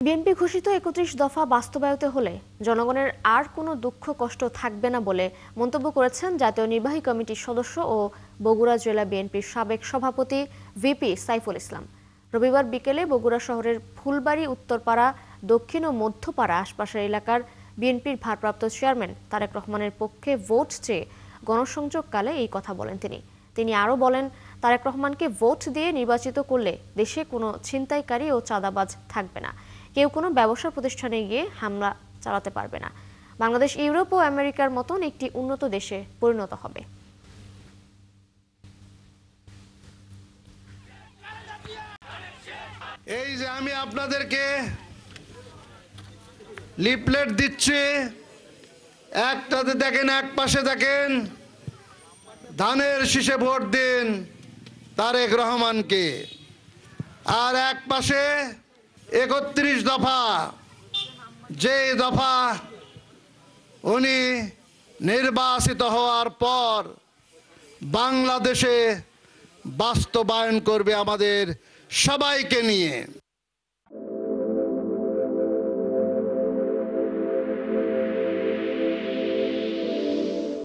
BNP ঘোষিত ৩১ দফা বাস্তবায়িত হলে জনগণের আর কোনো দুঃখ কষ্ট থাকবে না বলে মন্তব্য করেছেন জাতীয় নির্বাহী কমিটির সদস্য ও বগুড়া জেলা বিএনপির সাবেক সভাপতি ভিপি সাইফুল ইসলাম। রবিবার বিকেলে বগুড়া শহরের ফুলবাড়ী, উত্তরপাড়া, দক্ষিণ ও মধ্যপাড়া আশপাশের এলাকার বিএনপির ভারপ্রাপ্ত চেয়ারম্যান তারেক রহমানের পক্ষে ভোট চেয়ে গণসংযোগকালে এই কথা বলেন তিনি আরও বলেন, তারেক রহমানকে ভোট দিয়ে নির্বাচিত করলে দেশে কোনো ছিনতাইকারী ও চাঁদাবাজ থাকবে না, কেউ কোনো ব্যবসা প্রতিষ্ঠানে গিয়ে হামলা চালাতে পারবে না। বাংলাদেশ ইউরোপ ও আমেরিকার মতন একটি উন্নত দেশে পরিণত হবে। এই যে আমি আপনাদেরকে লিফলেট দিচ্ছি, একটাতে দেখেন, এক পাশে দেখেন ধানের শীষে ভোট দিন তারেক রহমানকে, আর এক পাশে ৩১ দফা, যে দফা উনি নির্বাচিত হওয়ার পর বাংলাদেশে বাস্তবায়ন করবে আমাদের সবাইকে নিয়ে।